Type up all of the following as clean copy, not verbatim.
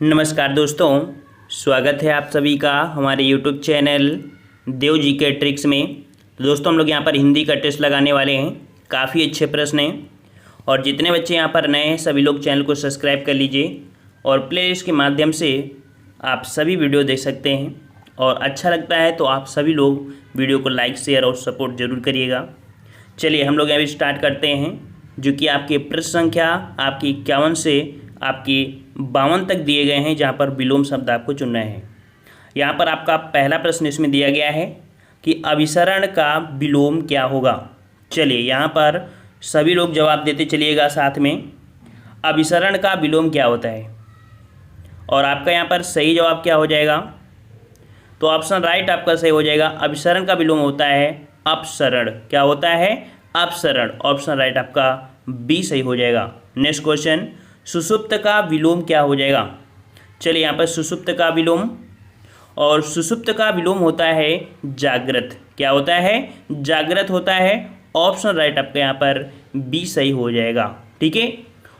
नमस्कार दोस्तों, स्वागत है आप सभी का हमारे YouTube चैनल देव जी के ट्रिक्स में। तो दोस्तों हम लोग यहाँ पर हिंदी का टेस्ट लगाने वाले हैं। काफ़ी अच्छे प्रश्न हैं और जितने बच्चे यहाँ पर नए हैं सभी लोग चैनल को सब्सक्राइब कर लीजिए और प्लेलिस्ट के माध्यम से आप सभी वीडियो देख सकते हैं। और अच्छा लगता है तो आप सभी लोग वीडियो को लाइक शेयर और सपोर्ट ज़रूर करिएगा। चलिए हम लोग अभी स्टार्ट करते हैं, जो कि आपके प्रश्न संख्या आपकी 51 से आपकी 52 तक दिए गए हैं, जहाँ पर विलोम शब्द आपको चुनना है। यहाँ पर आपका पहला प्रश्न इसमें दिया गया है कि अभिसरण का विलोम क्या होगा। चलिए यहाँ पर सभी लोग जवाब देते चलिएगा साथ में, अभिसरण का विलोम क्या होता है। और आपका यहाँ पर सही जवाब क्या हो जाएगा, तो ऑप्शन राइट आपका सही हो जाएगा। अभिसरण का विलोम होता है अपसरण। क्या होता है? अपसरण। ऑप्शन राइट आपका बी सही हो जाएगा। नेक्स्ट क्वेश्चन, सुषुप्त का विलोम क्या हो जाएगा। चलिए यहाँ पर सुषुप्त का विलोम, और सुषुप्त का विलोम होता है जागृत। क्या होता है? जागृत होता है। ऑप्शन राइट आपका यहाँ पर बी सही हो जाएगा। ठीक है।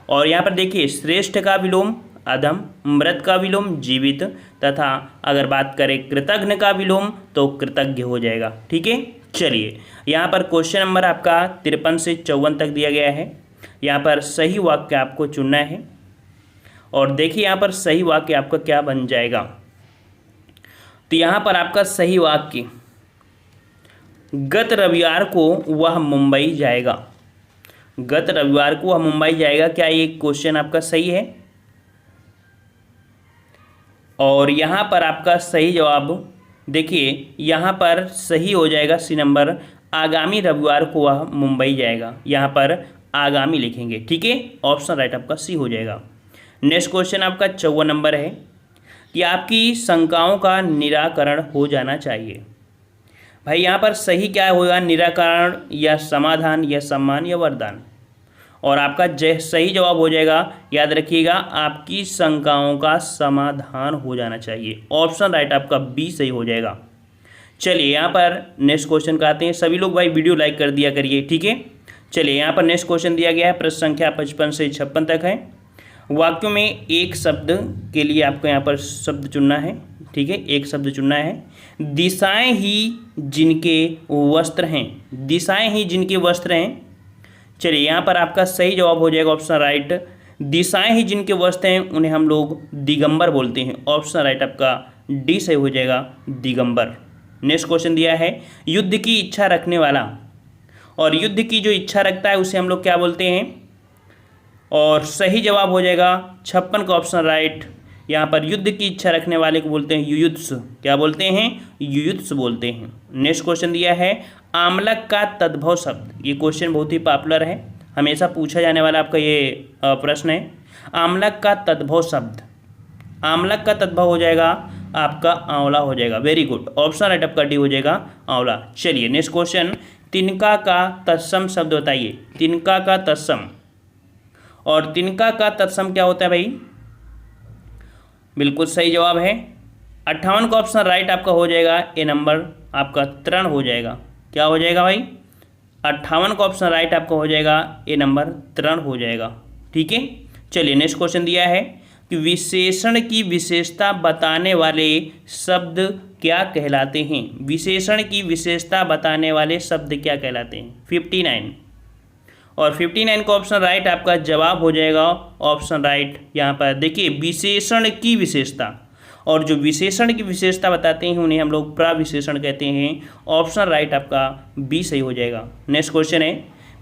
और यहाँ पर देखिए, श्रेष्ठ का विलोम अधम, मृत का विलोम जीवित, तथा अगर बात करें कृतघ्न का विलोम तो कृतज्ञ हो जाएगा। ठीक है। चलिए यहाँ पर क्वेश्चन नंबर आपका 53 से 54 तक दिया गया है। यहाँ पर सही वाक्य आपको चुनना है और देखिए यहाँ पर सही वाक्य आपका क्या बन जाएगा। तो यहाँ पर आपका सही वाक्य, गत रविवार को वह मुंबई जाएगा। गत रविवार को वह मुंबई जाएगा, क्या ये क्वेश्चन आपका सही है? और यहाँ पर आपका सही जवाब देखिए, यहाँ पर सही हो जाएगा सी नंबर, आगामी रविवार को वह मुंबई जाएगा। यहाँ पर आगामी लिखेंगे। ठीक है। ऑप्शन राइट आपका सी हो जाएगा। नेक्स्ट क्वेश्चन आपका 54 नंबर है कि आपकी शंकाओं का निराकरण हो जाना चाहिए। भाई यहाँ पर सही क्या होगा, निराकरण या समाधान या सम्मान या वरदान। और आपका सही जवाब हो जाएगा, याद रखिएगा, आपकी शंकाओं का समाधान हो जाना चाहिए। ऑप्शन राइट आपका बी सही हो जाएगा। चलिए यहाँ पर नेक्स्ट क्वेश्चन का आते हैं। सभी लोग भाई वीडियो लाइक कर दिया करिए। ठीक है। चलिए यहाँ पर नेक्स्ट क्वेश्चन दिया गया है, प्रश्न संख्या 55 से 56 तक है। वाक्यों में एक शब्द के लिए आपको यहाँ पर शब्द चुनना है। ठीक है, एक शब्द चुनना है। दिशाएं ही जिनके वस्त्र हैं। दिशाएं ही जिनके वस्त्र हैं। चलिए यहाँ पर आपका सही जवाब हो जाएगा ऑप्शन राइट, दिशाएं ही जिनके वस्त्र हैं उन्हें हम लोग दिगंबर बोलते हैं। ऑप्शन राइट आपका डी सही हो जाएगा, दिगंबर। नेक्स्ट क्वेश्चन दिया है, युद्ध की इच्छा रखने वाला। और युद्ध की जो इच्छा रखता है उसे हम लोग क्या बोलते हैं? और सही जवाब हो जाएगा 56 का ऑप्शन राइट। यहाँ पर युद्ध की इच्छा रखने वाले को बोलते हैं युयुत्स। क्या बोलते हैं? युयुत्स बोलते हैं। नेक्स्ट क्वेश्चन दिया है, आमलक का तद्भव शब्द। ये क्वेश्चन बहुत ही पॉपुलर है, हमेशा पूछा जाने वाला आपका ये प्रश्न है। आमलक का तद्भव शब्द, आमलक का तद्भव हो जाएगा आपका आंवला हो जाएगा। Very good. ऑप्शन राइट आपका डी हो जाएगा, आंवला। चलिए नेक्स्ट क्वेश्चन, तिनका का तत्सम शब्द बताइए। तिनका का तत्सम, और तिनका का तत्सम क्या होता है भाई? बिल्कुल सही जवाब है 58 का ऑप्शन राइट आपका हो जाएगा, ए नंबर आपका तृण हो जाएगा। क्या हो जाएगा भाई? 58 का ऑप्शन राइट आपका हो जाएगा, ए नंबर तृण हो जाएगा। ठीक है। चलिए नेक्स्ट क्वेश्चन दिया है कि विशेषण की विशेषता बताने वाले शब्द क्या कहलाते हैं। विशेषण की विशेषता बताने वाले शब्द क्या कहलाते हैं? 59। और 59 का ऑप्शन राइट आपका जवाब हो जाएगा ऑप्शन राइट। यहाँ पर देखिए, विशेषण की विशेषता, और जो विशेषण की विशेषता बताते हैं उन्हें हम लोग प्रविशेषण कहते हैं। ऑप्शन राइट आपका बी सही हो जाएगा। नेक्स्ट क्वेश्चन है,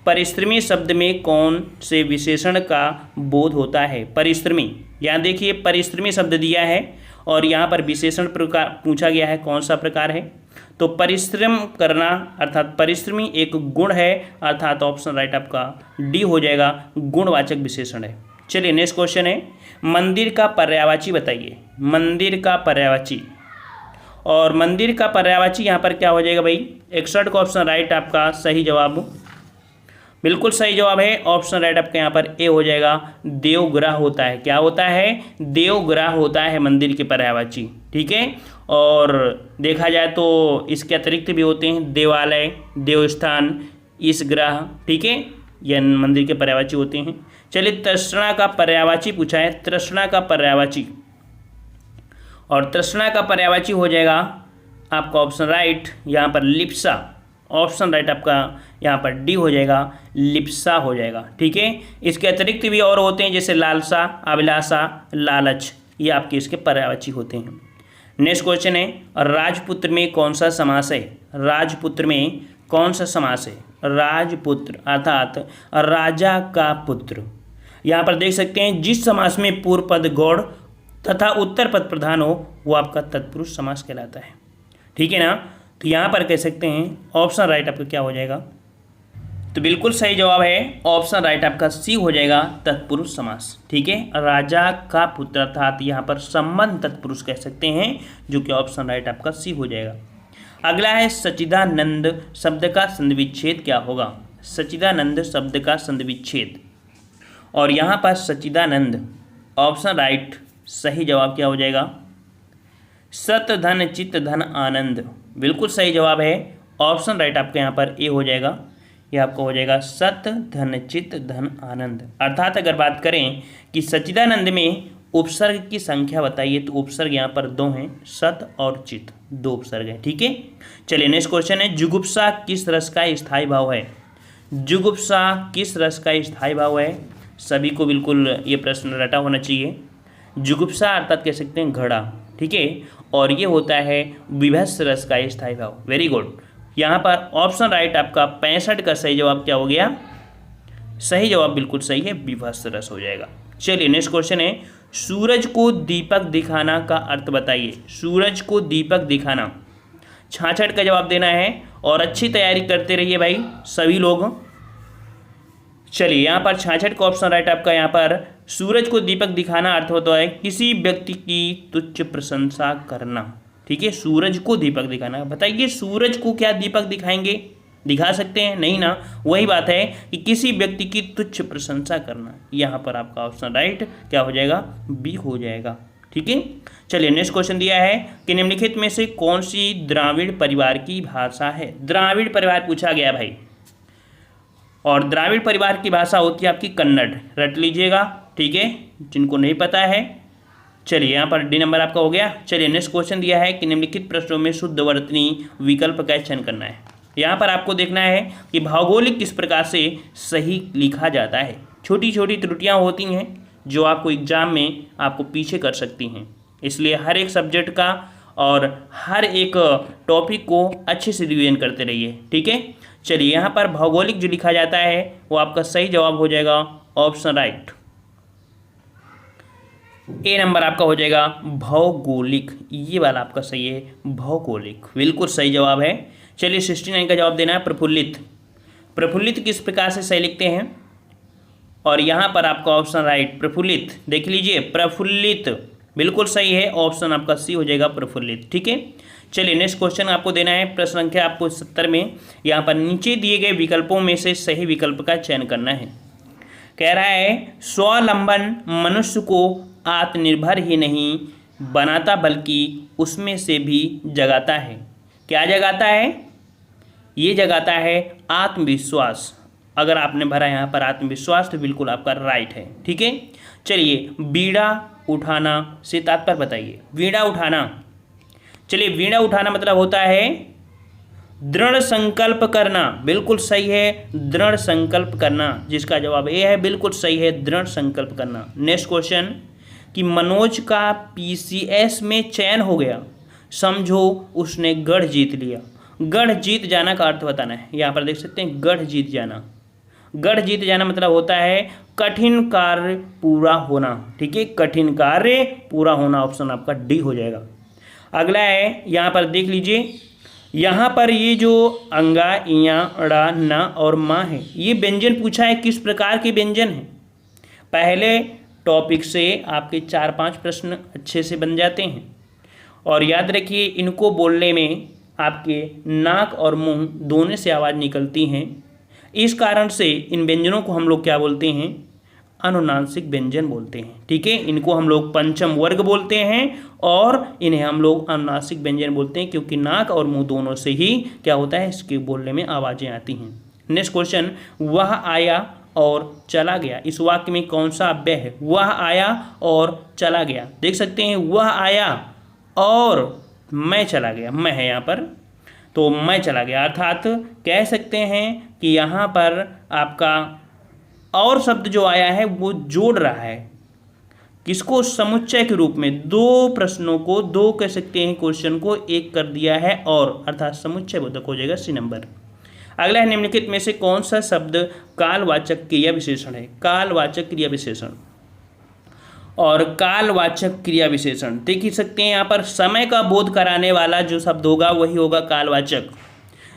परिश्रमी शब्द में कौन से विशेषण का बोध होता है? परिश्रमी, यहाँ देखिए परिश्रमी शब्द दिया है और यहाँ पर विशेषण प्रकार पूछा गया है, कौन सा प्रकार है? तो परिश्रम करना अर्थात परिश्रमी एक गुण है, अर्थात ऑप्शन राइट आपका डी हो जाएगा, गुणवाचक विशेषण है। चलिए नेक्स्ट क्वेश्चन है, मंदिर का पर्यायवाची बताइए। मंदिर का पर्यायवाची, और मंदिर का पर्यायवाची यहाँ पर क्या हो जाएगा भाई? 61 का ऑप्शन राइट आपका सही जवाब, बिल्कुल सही जवाब है। ऑप्शन राइट आपका यहाँ पर ए हो जाएगा, देवग्रह होता है। क्या होता है? देवग्रह होता है मंदिर के पर्यायवाची। ठीक है। और देखा जाए तो इसके अतिरिक्त भी होते हैं देवालय, देवस्थान, इस ग्रह। ठीक है, यह मंदिर के पर्यायवाची होते हैं। चलिए तृष्णा का पर्यायवाची पूछा है। तृष्णा का पर्यायवाची, और तृष्णा का पर्यायवाची हो जाएगा आपका ऑप्शन राइट यहाँ पर लिप्सा। ऑप्शन राइट आपका यहाँ पर डी हो जाएगा, लिप्सा हो जाएगा। ठीक है, इसके अतिरिक्त भी और होते हैं जैसे लालसा, अभिलाषा, लालच, ये आपके इसके पर्यायवाची होते हैं। नेक्स्ट क्वेश्चन है, राजपुत्र में कौन सा समास है? राजपुत्र में कौन सा समास है? राजपुत्र अर्थात राजा का पुत्र। यहाँ पर देख सकते हैं जिस समास में पूर्व पद गौड़ तथा उत्तर पद प्रधान हो वो आपका तत्पुरुष समास कहलाता है। ठीक है ना, तो यहाँ पर कह सकते हैं ऑप्शन राइट आपका क्या हो जाएगा? तो बिल्कुल सही जवाब है ऑप्शन राइट आपका सी हो जाएगा, तत्पुरुष समास। ठीक है, राजा का पुत्र अर्थात यहाँ पर संबंध तत्पुरुष कह सकते हैं, जो कि ऑप्शन राइट आपका सी हो जाएगा। अगला है सच्चिदानंद शब्द का संधिविच्छेद क्या होगा? सच्चिदानंद शब्द का संधिविच्छेद, और यहाँ पर सच्चिदानंद ऑप्शन राइट सही जवाब क्या हो जाएगा? सत धन चित्त धन आनंद, बिल्कुल सही जवाब है ऑप्शन राइट आपका यहाँ पर ए हो जाएगा। यह आपका हो जाएगा सत धन चित्त धन आनंद। अर्थात अगर बात करें कि सच्चिदानंद में उपसर्ग की संख्या बताइए तो उपसर्ग यहाँ पर 2 हैं, सत और चित्त 2 उपसर्ग हैं। ठीक है, चलिए नेक्स्ट क्वेश्चन है, जुगुप्सा किस रस का स्थायी भाव है? जुगुप्सा किस रस का स्थायी भाव है? सभी को बिल्कुल ये प्रश्न रटा होना चाहिए। जुगुप्सा अर्थात कह सकते हैं घड़ा। ठीक है, और ये होता है विभत्स रस का स्थायी भाव। वेरी गुड, यहाँ पर ऑप्शन राइट आपका 65 का सही जवाब क्या हो गया? सही जवाब बिल्कुल सही है, विभत्स रस हो जाएगा। चलिए नेक्स्ट क्वेश्चन है, सूरज को दीपक दिखाना का अर्थ बताइए। सूरज को दीपक दिखाना, 66 का जवाब देना है और अच्छी तैयारी करते रहिए भाई सभी लोग। चलिए यहाँ पर 66 का ऑप्शन राइट आपका यहाँ पर सूरज को दीपक दिखाना अर्थ होता है किसी व्यक्ति की तुच्छ प्रशंसा करना। ठीक है, सूरज को दीपक दिखाना। बताइए सूरज को क्या दीपक दिखाएंगे? दिखा सकते हैं? नहीं ना। वही बात है कि किसी व्यक्ति की तुच्छ प्रशंसा करना। यहाँ पर आपका ऑप्शन राइट क्या हो जाएगा? बी हो जाएगा। ठीक है, चलिए नेक्स्ट क्वेश्चन दिया है कि निम्नलिखित में से कौन सी द्राविड़ परिवार की भाषा है? द्राविड़ परिवार पूछा गया भाई, और द्राविड़ परिवार की भाषा होती है आपकी कन्नड़, रट लीजिएगा। ठीक है, जिनको नहीं पता है, चलिए यहाँ पर डी नंबर आपका हो गया। चलिए नेक्स्ट क्वेश्चन दिया है कि निम्नलिखित प्रश्नों में शुद्ध वर्तनी विकल्प का चयन करना है। यहाँ पर आपको देखना है कि भौगोलिक किस प्रकार से सही लिखा जाता है। छोटी छोटी त्रुटियाँ होती हैं जो आपको एग्जाम में आपको पीछे कर सकती हैं, इसलिए हर एक सब्जेक्ट का और हर एक टॉपिक को अच्छे से रिवीजन करते रहिए। ठीक है, चलिए यहाँ पर भौगोलिक जो लिखा जाता है वो आपका सही जवाब हो जाएगा ऑप्शन राइट, ए नंबर आपका हो जाएगा भौगोलिक। ये वाला आपका सही है, भौगोलिक बिल्कुल सही जवाब है। चलिए 69 का जवाब देना है प्रफुल्लित। प्रफुल्लित किस प्रकार से सही लिखते हैं? और यहाँ पर आपका ऑप्शन राइट प्रफुल्लित, देख लीजिए प्रफुल्लित बिल्कुल सही है, ऑप्शन आपका सी हो जाएगा प्रफुल्लित। ठीक है, चलिए नेक्स्ट क्वेश्चन आपको देना है प्रश्न संख्या आपको 70 में। यहाँ पर नीचे दिए गए विकल्पों में से सही विकल्प का चयन करना है। कह रहा है स्वावलंबन मनुष्य को आत्मनिर्भर ही नहीं बनाता बल्कि उसमें से भी जगाता है। क्या जगाता है? ये जगाता है आत्मविश्वास। अगर आपने भरा यहाँ पर आत्मविश्वास तो बिल्कुल आपका राइट है। ठीक है, चलिए बीड़ा उठाना से तात्पर्य बताइए। बीड़ा उठाना, चलिए बीड़ा उठाना मतलब होता है दृढ़ संकल्प करना। बिल्कुल सही है, दृढ़ संकल्प करना, जिसका जवाब ए है, बिल्कुल सही है, दृढ़ संकल्प करना। नेक्स्ट क्वेश्चन कि मनोज का पीसीएस में चयन हो गया, समझो उसने गढ़ जीत लिया। गढ़ जीत जाना का अर्थ बताना है। यहाँ पर देख सकते हैं गढ़ जीत जाना। गढ़ जीत जाना मतलब होता है कठिन कार्य पूरा होना। ठीक है, कठिन कार्य पूरा होना, ऑप्शन आपका डी हो जाएगा। अगला है यहाँ पर देख लीजिए, यहाँ पर ये जो अंगा, इया, अड़ा, ना और माँ है, ये व्यंजन पूछा है किस प्रकार के व्यंजन है। पहले टॉपिक से आपके 4-5 प्रश्न अच्छे से बन जाते हैं, और याद रखिए इनको बोलने में आपके नाक और मुंह दोनों से आवाज़ निकलती हैं। इस कारण से इन व्यंजनों को हम लोग क्या बोलते हैं? अनुनासिक व्यंजन बोलते हैं। ठीक है, इनको हम लोग पंचम वर्ग बोलते हैं और इन्हें हम लोग अनुनासिक व्यंजन बोलते हैं, क्योंकि नाक और मुंह दोनों से ही क्या होता है, इसके बोलने में आवाज़ें आती हैं। नेक्स्ट क्वेश्चन, वह आया और चला गया, इस वाक्य में कौन सा अव्यय है? वह आया और चला गया। देख सकते हैं वह आया और मैं चला गया, मैं है यहाँ पर, तो मैं चला गया, अर्थात कह सकते हैं कि यहाँ पर आपका और शब्द जो आया है वो जोड़ रहा है किसको, समुच्चय के रूप में। दो प्रश्नों को, दो कह सकते हैं क्वेश्चन को एक कर दिया है, और अर्थात समुच्चय बोधक हो जाएगा सी नंबर। अगला है निम्नलिखित में से कौन सा शब्द कालवाचक क्रिया विशेषण है। कालवाचक क्रिया विशेषण और कालवाचक क्रिया विशेषण देख ही सकते हैं यहाँ पर। समय का बोध कराने वाला जो शब्द होगा वही होगा कालवाचक।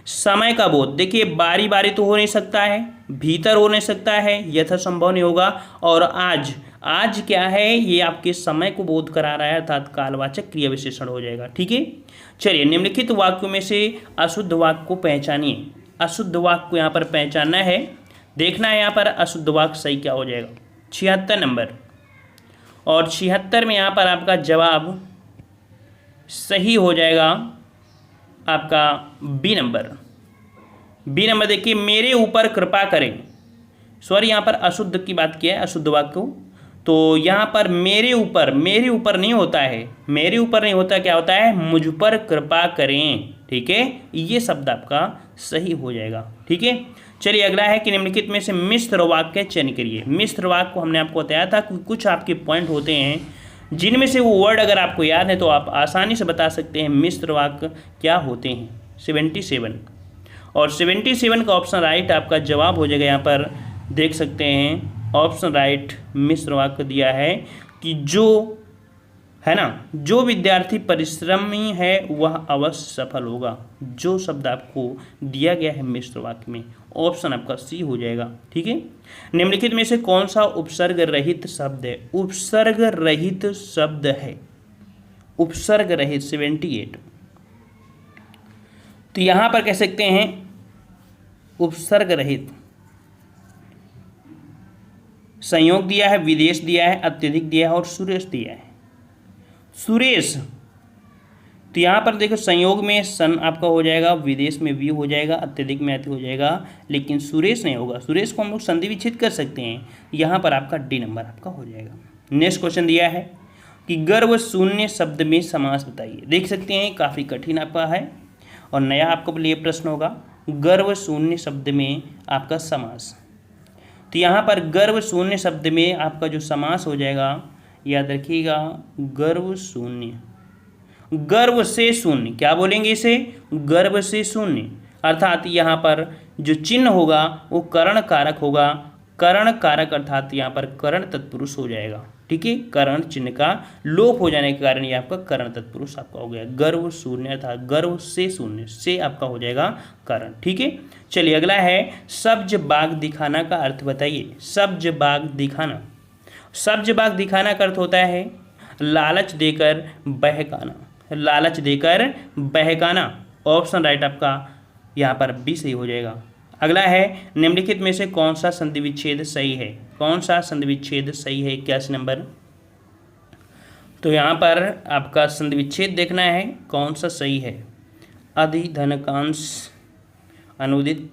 समय का बोध, देखिए बारी बारी तो हो नहीं सकता है, भीतर हो नहीं सकता है, यथासंभव नहीं होगा। और आज, आज क्या है, ये आपके समय को बोध करा रहा है, अर्थात कालवाचक क्रिया विशेषण हो जाएगा। ठीक है, चलिए निम्नलिखित वाक्यों में से अशुद्ध वाक्य को पहचानिए। अशुद्ध वाक्य को यहाँ पर पहचानना है, देखना है यहाँ पर अशुद्ध वाक्य सही क्या हो जाएगा। 76 नंबर, और 76 में यहाँ पर आपका जवाब सही हो जाएगा आपका बी नंबर। बी नंबर देखिए, मेरे ऊपर कृपा करें, सॉरी यहाँ पर अशुद्ध की बात किया है, अशुद्ध वाक्य को, तो यहाँ पर मेरे ऊपर, मेरे ऊपर नहीं होता है, मेरे ऊपर नहीं होता, क्या होता है, मुझ पर कृपा करें। ठीक है, ये शब्द आपका सही हो जाएगा। ठीक है, चलिए अगला है कि निम्नलिखित में से मिश्र वाक्य चयन करिए। मिश्र वाक्य को हमने आपको बताया था कि कुछ आपके पॉइंट होते हैं जिनमें से वो वर्ड अगर आपको याद है तो आप आसानी से बता सकते हैं मिश्र वाक्य क्या होते हैं। 77, और 77 का ऑप्शन राइट आपका जवाब हो जाएगा। यहाँ पर देख सकते हैं ऑप्शन राइट मिश्र वाक्य दिया है कि जो है ना, जो विद्यार्थी परिश्रमी है वह अवश्य सफल होगा। जो शब्द आपको दिया गया है मिश्र वाक्य में, ऑप्शन आपका सी हो जाएगा। ठीक है, निम्नलिखित में से कौन सा उपसर्ग रहित शब्द है। उपसर्ग रहित शब्द है, उपसर्ग रहित 78। तो यहां पर कह सकते हैं उपसर्ग रहित, संयोग दिया है, विदेश दिया है, अत्यधिक दिया है और सुरेश दिया है। सुरेश, तो यहाँ पर देखो संयोग में सन आपका हो जाएगा, विदेश में वी हो जाएगा, अत्यधिक में अति हो जाएगा, लेकिन सुरेश नहीं होगा। सुरेश को हम लोग संधि विच्छेद कर सकते हैं, यहाँ पर आपका डी नंबर आपका हो जाएगा। नेक्स्ट क्वेश्चन दिया है कि गर्व शून्य शब्द में समास बताइए। देख सकते हैं काफ़ी कठिन आपका है और नया आपको लिए प्रश्न होगा, गर्व शून्य शब्द में आपका समास। तो यहाँ पर गर्व शून्य शब्द में आपका जो समास हो जाएगा, याद रखिएगा, गर्व शून्य, गर्व से शून्य, क्या बोलेंगे इसे, गर्व से शून्य, अर्थात यहाँ पर जो चिन्ह होगा वो करण कारक होगा। करण कारक अर्थात यहाँ पर करण तत्पुरुष हो जाएगा। ठीक है, करण चिन्ह का लोप हो जाने के कारण ये आपका करण तत्पुरुष आपका हो गया। गर्व शून्य अर्थात गर्व से शून्य, से आपका हो जाएगा करण। ठीक है, चलिए अगला है सब्ज बाग दिखाना का अर्थ बताइए। सब्ज बाग दिखाना, सब्ज बाग दिखाना का अर्थ होता है लालच देकर बहकाना, लालच देकर बहकाना। ऑप्शन राइट आपका यहाँ पर बी सही हो जाएगा। अगला है निम्नलिखित में से कौन सा संधि विच्छेद सही है। कौन सा संधि विच्छेद सही है 81 नंबर। तो यहाँ पर आपका संधि विच्छेद देखना है कौन सा सही है। अधिधनकांश अनुदित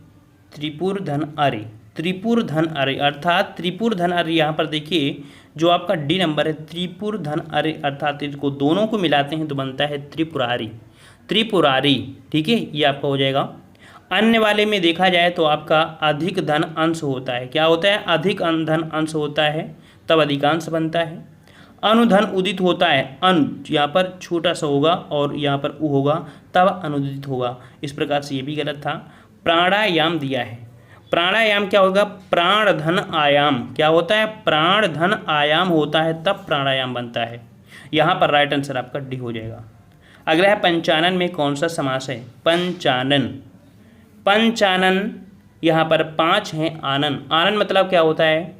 त्रिपुर धन अरे, त्रिपुर धन अरे अर्थात त्रिपुर धन अरे, यहाँ पर देखिए जो आपका डी नंबर है त्रिपुर धन अरे, अर्थात इसको दोनों को मिलाते हैं तो बनता है त्रिपुरारी, त्रिपुरारी। ठीक है, ये आपका हो जाएगा। अन्य वाले में देखा जाए तो आपका अधिक धन अंश होता है, क्या होता है, अधिक धन अंश होता है तब अधिकांश बनता है। अनुधन उदित होता है, अन यहाँ पर छोटा सा होगा और यहाँ पर उ होगा तब अनुदित होगा, इस प्रकार से ये भी गलत था। प्राणायाम दिया है, प्राणायाम क्या होगा, प्राण धन आयाम, क्या होता है, प्राण धन आयाम होता है तब प्राणायाम बनता है। यहाँ पर राइट आंसर आपका डी हो जाएगा। अगला है पंचानन में कौन सा समास है। पंचानन, पंचानन यहाँ पर 5 हैं आनन, आनन मतलब क्या होता है,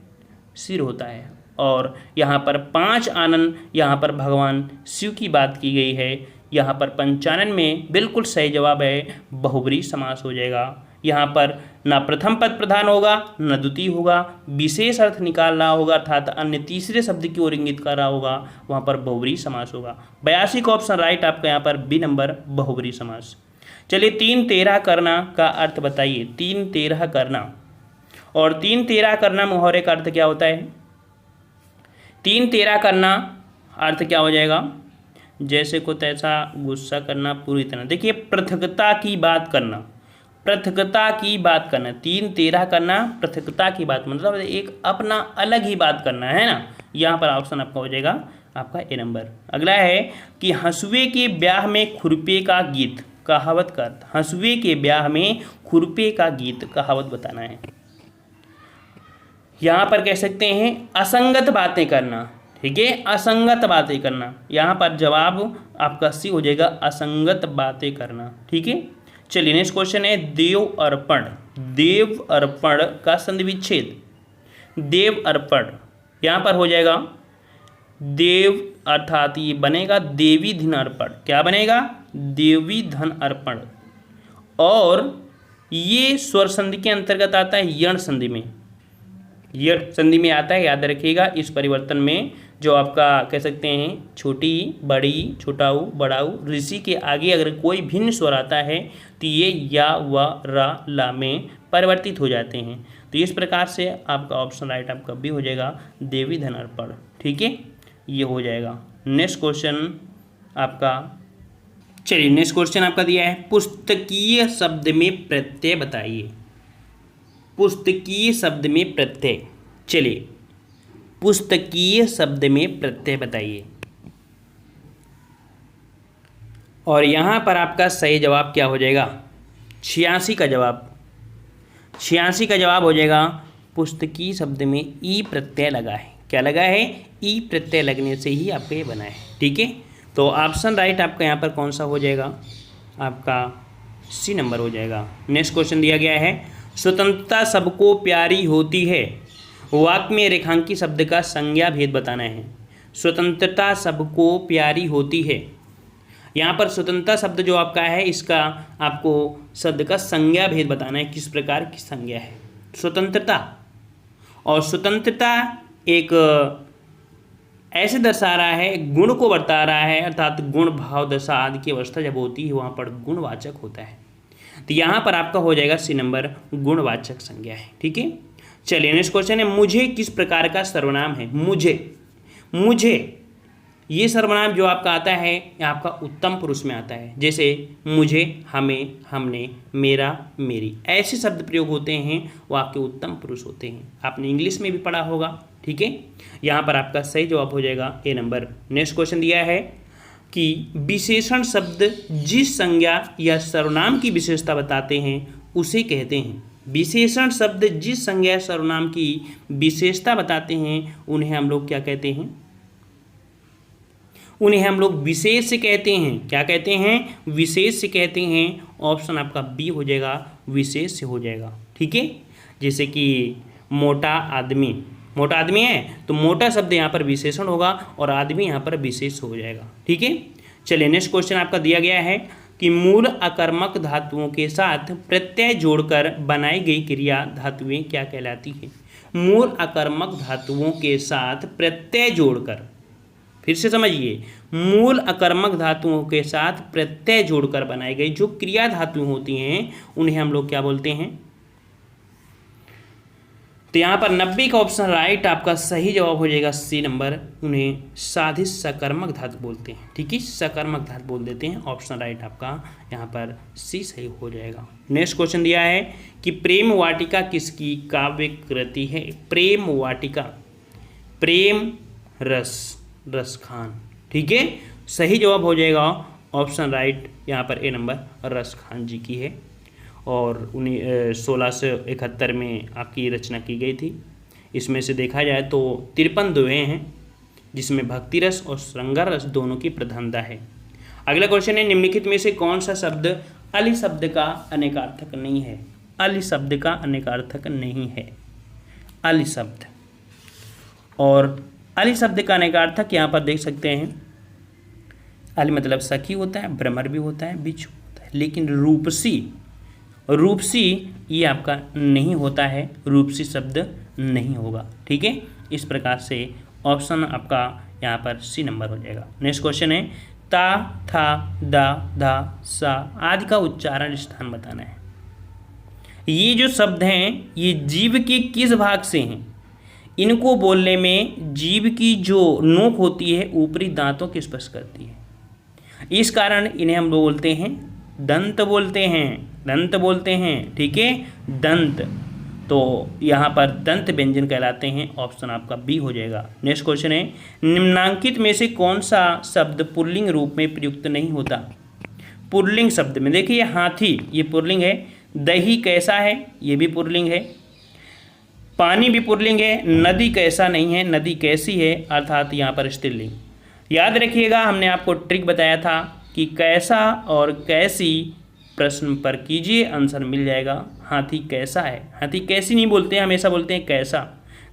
सिर होता है, और यहाँ पर 5 आनन, यहाँ पर भगवान शिव की बात की गई है। यहाँ पर पंचानन में बिल्कुल सही जवाब है बहुब्रीहि समास हो जाएगा। यहाँ पर ना प्रथम पद प्रधान होगा न द्वितीय होगा, विशेष अर्थ निकाल रहा होगा अर्थात अन्य तीसरे शब्द की ओर इंगित कर रहा होगा, वहाँ पर बहुब्रीहि समास होगा। 82 का ऑप्शन राइट आपका यहाँ पर बी नंबर बहुब्रीहि समास। चलिए 3-13 करना का अर्थ बताइए। 3-13 करना, और 3-13 करना मुहावरे का अर्थ क्या होता है। 3-13 करना अर्थ क्या हो जाएगा, जैसे को तैसा गुस्सा करना पूरी तरह। देखिए पृथकता की बात करना, पृथकता की बात करना, 3 13 करना, पृथकता की बात मतलब एक अपना अलग ही बात करना है ना। यहाँ पर ऑप्शन आपका हो जाएगा आपका ए नंबर। अगला है कि हंसुए के ब्याह में खुरपे का गीत, कहावत का अर्थ। हंसुए के ब्याह में खुरपे का गीत, कहावत बताना है। यहाँ पर कह सकते हैं असंगत बातें करना, ठीक है, असंगत बातें करना। यहाँ पर जवाब आपका सी हो जाएगा, असंगत बातें करना, ठीक है। चलिए नेक्स्ट क्वेश्चन है देव अर्पण। देव अर्पण का संधि विच्छेद, देव अर्पण यहाँ पर हो जाएगा देव अर्थात ये बनेगा देवी धन अर्पण। क्या बनेगा? देवी धन अर्पण। और ये स्वर संधि के अंतर्गत आता है, यण संधि में, यण संधि में आता है, याद रखिएगा। इस परिवर्तन में जो आपका कह सकते हैं छोटी बड़ी, छोटाऊ बड़ाऊ, ऋषि के आगे अगर कोई भिन्न स्वर आता है तो ये या व रा ला में परिवर्तित हो जाते हैं। तो इस प्रकार से आपका ऑप्शन राइट आपका भी हो जाएगा देवी धन अर्पण, ठीक है, ये हो जाएगा। नेक्स्ट क्वेश्चन आपका, चलिए नेक्स्ट क्वेश्चन आपका दिया है पुस्तकीय शब्द में प्रत्यय बताइए। पुस्तकीय शब्द में प्रत्यय, चलिए पुस्तकीय शब्द में प्रत्यय बताइए। और यहाँ पर आपका सही जवाब क्या हो जाएगा? 86 का जवाब, 86 का जवाब हो जाएगा पुस्तकीय शब्द में ई प्रत्यय लगा है। क्या लगा है? ई प्रत्यय लगने से ही आपका ये बना है, ठीक है। तो ऑप्शन राइट आपका यहाँ पर कौन सा हो जाएगा? आपका सी नंबर हो जाएगा। नेक्स्ट क्वेश्चन दिया गया है स्वतंत्रता सबको प्यारी होती है, वाक्य में रेखांकित शब्द का संज्ञा भेद बताना है। स्वतंत्रता सबको प्यारी होती है, यहाँ पर स्वतंत्रता शब्द जो आपका है इसका आपको शब्द का संज्ञा भेद बताना है, किस प्रकार की संज्ञा है स्वतंत्रता। और स्वतंत्रता एक ऐसे दर्शा रहा है, गुण को बता रहा है, अर्थात गुण भाव दशा आदि की अवस्था जब होती है वहाँ पर गुणवाचक होता है। तो यहाँ पर आपका हो जाएगा सी नंबर, गुणवाचक संज्ञा है, ठीक है। चलिए नेक्स्ट क्वेश्चन है मुझे किस प्रकार का सर्वनाम है? मुझे, मुझे ये सर्वनाम जो आपका आता है ये आपका उत्तम पुरुष में आता है। जैसे मुझे, हमें, हमने, मेरा, मेरी, ऐसे शब्द प्रयोग होते हैं वो आपके उत्तम पुरुष होते हैं। आपने इंग्लिश में भी पढ़ा होगा, ठीक है। यहाँ पर आपका सही जवाब हो जाएगा ए नंबर। नेक्स्ट क्वेश्चन दिया है कि विशेषण शब्द जिस संज्ञा या सर्वनाम की विशेषता बताते हैं उसे कहते हैं। विशेषण शब्द जिस संज्ञा या सर्वनाम की विशेषता बताते हैं उन्हें हम लोग क्या कहते हैं? उन्हें हम लोग विशेष कहते हैं। क्या कहते हैं? विशेष कहते हैं। ऑप्शन आपका बी हो जाएगा, विशेष हो जाएगा, ठीक है। जैसे कि मोटा आदमी, मोटा आदमी है तो मोटा शब्द यहाँ पर विशेषण होगा और आदमी यहाँ पर विशेष हो जाएगा, ठीक है। चलिए नेक्स्ट क्वेश्चन आपका दिया गया है कि मूल अकर्मक धातुओं के साथ प्रत्यय जोड़कर बनाई गई क्रिया धातुएं क्या कहलाती हैं? मूल अकर्मक धातुओं के साथ प्रत्यय जोड़कर, फिर से समझिए, मूल अकर्मक धातुओं के साथ प्रत्यय जोड़कर बनाई गई जो क्रिया धातुएं होती हैं उन्हें हम लोग क्या बोलते हैं? तो यहाँ पर 90 का ऑप्शन राइट आपका सही जवाब हो जाएगा सी नंबर, उन्हें साधित सकर्मक धातु बोलते हैं, ठीक है, सकर्मक धातु बोल देते हैं। ऑप्शन राइट आपका यहाँ पर सी सही हो जाएगा। नेक्स्ट क्वेश्चन दिया है कि प्रेम वाटिका किसकी काव्य कृति है? प्रेम वाटिका, प्रेम रस, रसखान, ठीक है, सही जवाब हो जाएगा ऑप्शन राइट यहाँ पर ए नंबर, रसखान जी की है। और 1671 में आपकी रचना की गई थी। इसमें से देखा जाए तो 53 दोहे हैं जिसमें भक्ति रस और श्रृंगार रस दोनों की प्रधानता है। अगला क्वेश्चन है निम्नलिखित में से कौन सा शब्द अलि शब्द का अनेकार्थक नहीं है? अलि शब्द का अनेकार्थक नहीं है, अलि शब्द। और अलि शब्द का अनेकार्थक यहाँ पर देख सकते हैं, अलि मतलब सखी होता है, भ्रमर भी होता है, बिच्छू होता है, लेकिन रूपसी, रूपसी ये आपका नहीं होता है, रूपसी शब्द नहीं होगा, ठीक है। इस प्रकार से ऑप्शन आपका यहाँ पर सी नंबर हो जाएगा। नेक्स्ट क्वेश्चन है ता, था, दा, धा, सा आदि का उच्चारण स्थान बताना है। ये जो शब्द हैं ये जीभ के किस भाग से हैं? इनको बोलने में जीभ की जो नोक होती है ऊपरी दांतों की स्पर्श करती है। इस कारण इन्हें हम लोग बोलते हैं दंत बोलते हैं, दंत बोलते हैं, ठीक है, दंत। तो यहाँ पर दंत व्यंजन कहलाते हैं। ऑप्शन आपका बी हो जाएगा। नेक्स्ट क्वेश्चन है, निम्नांकित में से कौन सा शब्द पुल्लिंग रूप में प्रयुक्त नहीं होता? पुल्लिंग शब्द में देखिए हाथी ये पुल्लिंग है, दही कैसा है ये भी पुल्लिंग है, पानी भी पुल्लिंग है, नदी कैसा नहीं है, नदी कैसी है, अर्थात यहाँ पर स्त्रीलिंग। याद रखिएगा हमने आपको ट्रिक बताया था कि कैसा और कैसी प्रश्न पर कीजिए, आंसर मिल जाएगा। हाथी कैसा है, हाथी कैसी नहीं बोलते हैं, हमेशा बोलते हैं कैसा।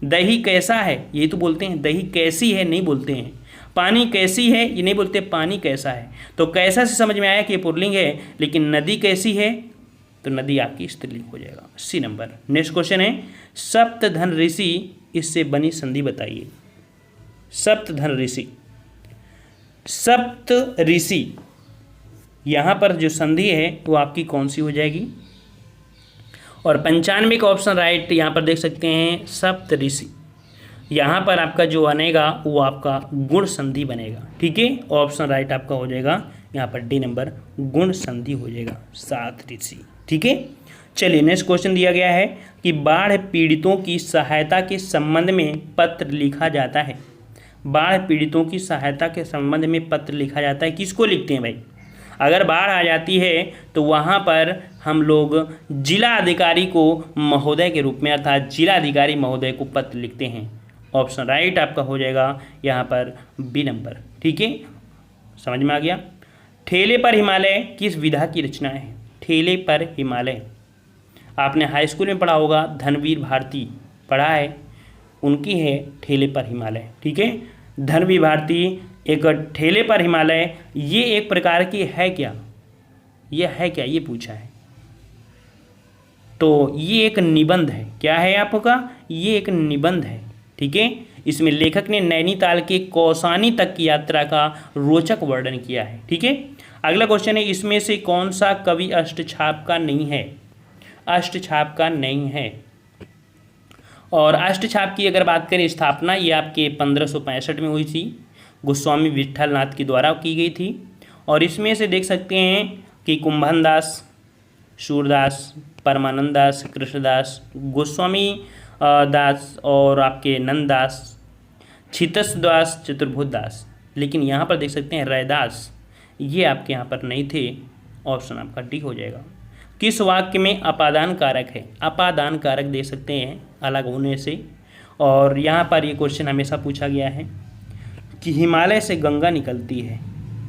दही कैसा है ये तो बोलते हैं, दही कैसी है नहीं बोलते हैं। पानी कैसी है ये नहीं बोलते, पानी कैसा है। तो कैसा से समझ में आया कि ये पुल्लिंग है, लेकिन नदी कैसी है तो नदी आपकी स्त्रीलिंग हो जाएगा। सी नंबर। नेक्स्ट क्वेश्चन है, सप्तधन ऋषि इससे बनी संधि बताइए। सप्तधन ऋषि, सप्त ऋषि यहाँ पर जो संधि है वो आपकी कौन सी हो जाएगी? और 95 का ऑप्शन राइट यहाँ पर देख सकते हैं, सप्त ऋषि। यहाँ पर आपका जो बनेगा वो आपका गुण संधि बनेगा, ठीक है। ऑप्शन राइट आपका हो जाएगा यहाँ पर डी नंबर, गुण संधि हो जाएगा, सात ऋषि, ठीक है। चलिए नेक्स्ट क्वेश्चन दिया गया है कि बाढ़ पीड़ितों की सहायता के संबंध में पत्र लिखा जाता है। बाढ़ पीड़ितों की सहायता के संबंध में पत्र लिखा जाता है, किसको लिखते हैं भाई? अगर बाढ़ आ जाती है तो वहाँ पर हम लोग जिला अधिकारी को महोदय के रूप में, अर्थात जिला अधिकारी महोदय को पत्र लिखते हैं। ऑप्शन राइट आपका हो जाएगा यहाँ पर बी नंबर, ठीक है। समझ में आ गया। ठेले पर हिमालय किस विधा की रचना है? ठेले पर हिमालय आपने हाई स्कूल में पढ़ा होगा, धनवीर भारती पढ़ा है, उनकी है ठेले पर हिमालय, ठीक है। धनवीर भारती एक ठेले पर हिमालय, ये एक प्रकार की है क्या? ये है क्या, ये पूछा है। तो ये एक निबंध है। क्या है आपका? ये एक निबंध है, ठीक है। इसमें लेखक ने नैनीताल के कौसानी तक की यात्रा का रोचक वर्णन किया है, ठीक है। अगला क्वेश्चन है, इसमें से कौन सा कवि अष्टछाप का नहीं है? अष्टछाप का नहीं है। और अष्टछाप की अगर बात करें, स्थापना ये आपके 1565 में हुई थी, गोस्वामी विट्ठल नाथ के द्वारा की गई थी। और इसमें से देख सकते हैं कि कुंभन दास, सूरदास, परमानंद दास, कृष्णदास, गोस्वामी दास और आपके नंददास, छितस दास, चतुर्भुज दास। लेकिन यहाँ पर देख सकते हैं रैदास, ये आपके यहाँ पर नहीं थे। ऑप्शन आपका डी हो जाएगा। किस वाक्य में अपादान कारक है? अपादान कारक दे सकते हैं अलग होने से। और यहाँ पर ये क्वेश्चन हमेशा पूछा गया है कि हिमालय से गंगा निकलती है,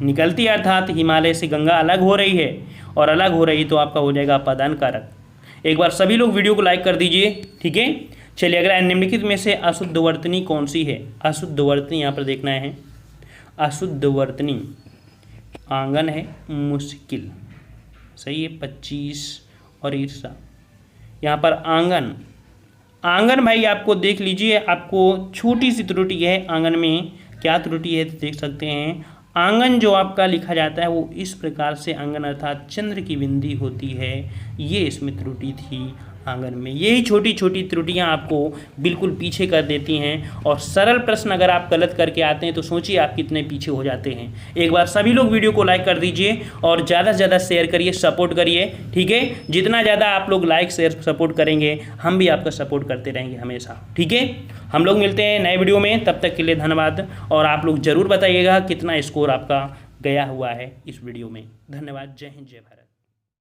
निकलती अर्थात हिमालय से गंगा अलग हो रही है, और अलग हो रही तो आपका हो जाएगा अपादान कारक। एक बार सभी लोग वीडियो को लाइक कर दीजिए, ठीक है। चलिए अगला, निम्नलिखित में से अशुद्ध वर्तनी कौन सी है? अशुद्ध वर्तनी यहाँ पर देखना है। अशुद्ध वर्तनी आंगन है, मुश्किल सही है, 25 और ईर्षा। यहाँ पर आंगन, आंगन भाई आपको देख लीजिए, आपको छोटी सी त्रुटि है आंगन में। क्या त्रुटि है तो देख सकते हैं, आंगन जो आपका लिखा जाता है वो इस प्रकार से आंगन अर्थात चंद्र की बिंदी होती है, ये इसमें त्रुटि थी आंगन में। यही छोटी छोटी त्रुटियां आपको बिल्कुल पीछे कर देती हैं। और सरल प्रश्न अगर आप गलत करके आते हैं तो सोचिए आप कितने पीछे हो जाते हैं। एक बार सभी लोग वीडियो को लाइक कर दीजिए और ज़्यादा से ज़्यादा शेयर करिए, सपोर्ट करिए, ठीक है। जितना ज़्यादा आप लोग लाइक शेयर सपोर्ट करेंगे, हम भी आपका सपोर्ट करते रहेंगे हमेशा, ठीक है। हम लोग मिलते हैं नए वीडियो में, तब तक के लिए धन्यवाद। और आप लोग ज़रूर बताइएगा कितना स्कोर आपका गया हुआ है इस वीडियो में। धन्यवाद। जय हिंद, जय भारत।